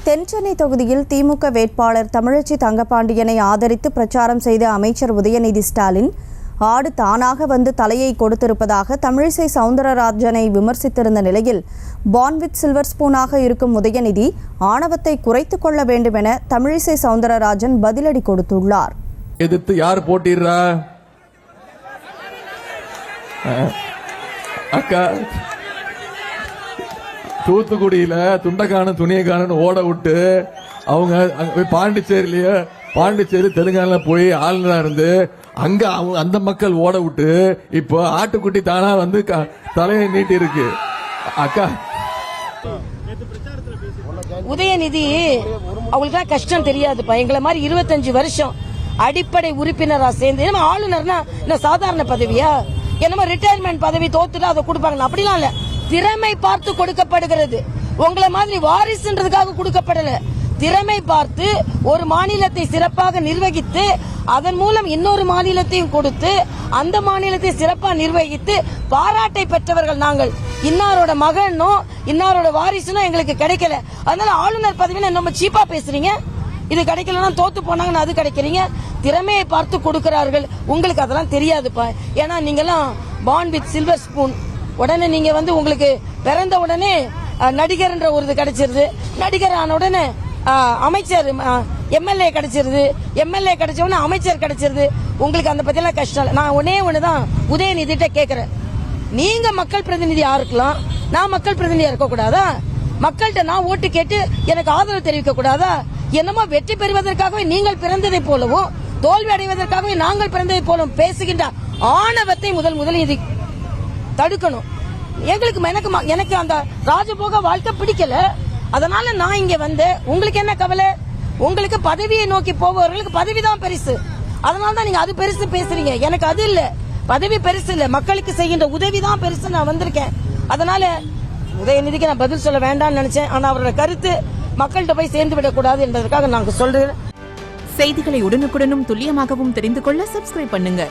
தென்சென்னை தொகுதியில் திமுக வேட்பாளர் தமிழச்சி தங்கப்பாண்டியனை ஆதரித்து பிரச்சாரம் செய்த அமைச்சர் உதயநிதி ஸ்டாலின் ஆடு தானாக வந்து தலையை கொடுத்திருப்பதாக தமிழிசை சவுந்தரராஜனை விமர்சித்திருந்த நிலையில் பார்ன் வித் சில்வர் ஸ்பூனாக இருக்கும் உதயநிதி ஆணவத்தை குறைத்துக் கொள்ள வேண்டும் என தமிழிசை சவுந்தரராஜன் பதிலடி கொடுத்துள்ளார். எதிர்த்து யார் போட்டிடுறா? அக்கா, தூத்துக்குடியில துண்டக்கான துணியக்கானு ஓட விட்டு அவங்க பாண்டிச்சேரி தெலுங்கானா போய் ஆளுநரா இருந்து அங்க அந்த மக்கள் ஓட விட்டு இப்போ ஆட்டுக்குட்டி தானா வந்து தலையை நீட்டி இருக்கு. அக்கா, உதயநிதி அவங்களுக்கு கஷ்டம் தெரியாதுப்பா. எங்களை மாதிரி 25 வருஷம் அடிப்படை உறுப்பினரா சேர்ந்து ஆளுநர்னா என்ன சாதாரண பதவியா? என்னமோ ரிட்டையர்மெண்ட் பதவி தோத்துட்டு அதை கொடுப்பாங்க அப்படிலாம் இல்ல. திறமை பார்த்து கொடுக்கப்படுகிறது. உங்களை மாதிரி வாரிசுன்றதுக்காக கொடுக்கப்படல. திறமை பார்த்து ஒரு மாநிலத்தை சிறப்பாக நிர்வகித்து அதன் மூலம் இன்னொரு மாநிலத்தையும் கொடுத்து அந்த மாநிலத்தை சிறப்பாக நிர்வகித்து பாராட்டை பெற்றவர்கள் நாங்கள். இன்னாரோட மகனோ இன்னாரோட வாரிசுனோ எங்களுக்கு கிடைக்கல. அதனால ஆளுநர் பதவியை நம்ம சீப்பா பேசுறீங்க. இது கிடைக்கலன்னா தோத்து போனாங்கன்னு அது கிடைக்கிறீங்க. திறமையை பார்த்து கொடுக்கிறார்கள். உங்களுக்கு அதெல்லாம் தெரியாதுப்பா. ஏன்னா நீங்கெல்லாம் பார்ன் வித் சில்வர் ஸ்பூன். உடனே நீங்க வந்து உங்களுக்கு பிறந்த உடனே நடிகர் என்ற ஒரு இது கிடைச்சிருது. நடிகர் ஆன உடனே அமைச்சர் எம்எல்ஏ கிடைச்சிருது. எம்எல்ஏ கிடைச்ச உடனே அமைச்சர் கிடைச்சிருது. உங்களுக்கு அந்த பத்தி எல்லாம் கஷ்டம். நான் ஒண்ணுதான் உதயநிதிட்ட கேக்குறேன். நீங்க மக்கள் பிரதிநிதியா இருக்கலாம், நான் மக்கள் பிரதிநிதியா இருக்க கூடாதா? மக்கள்கிட்ட நான் ஓட்டு கேட்டு எனக்கு ஆதரவு தெரிவிக்க கூடாதா? என்னமோ வெற்றி பெறுவதற்காகவே நீங்கள் பிறந்ததை போலவும் தோல்வி அடைவதற்காகவே நாங்கள் பிறந்ததை போலவும் பேசுகின்ற ஆணவத்தை முதல் இது தடுக்கணும். எனக்கு அந்த ராஜபோக வாழ்க்கை பிடிக்கல. அதனால நான் இங்க வந்தேன். உங்களுக்கு என்ன கவலை? உங்களுக்கு பதவியை நோக்கி போபவர்களுக்கு பதவிதான் பெருசு. அதனாலதான் நீங்க அது பெருசு பேசுறீங்க. எனக்கு அது இல்ல, பதவி பெருசு இல்ல, மக்களுக்கு செய்கின்ற உதவிதான் பெருசு. நான் வந்திருக்கேன். அதனால உதயநிதிக்கு நான் பதில் சொல்ல வேண்டாம்னு நினைச்சேன். ஆனா அவரோட கருத்து மக்கள்கிட்ட போய் சேர்ந்து விடக்கூடாது என்பதற்காக நாங்க சொல்றேன். செய்திகளை உடனுக்குடனும் துல்லியமாகவும் தெரிந்து கொள்ள சப்ஸ்கிரைப் பண்ணுங்க.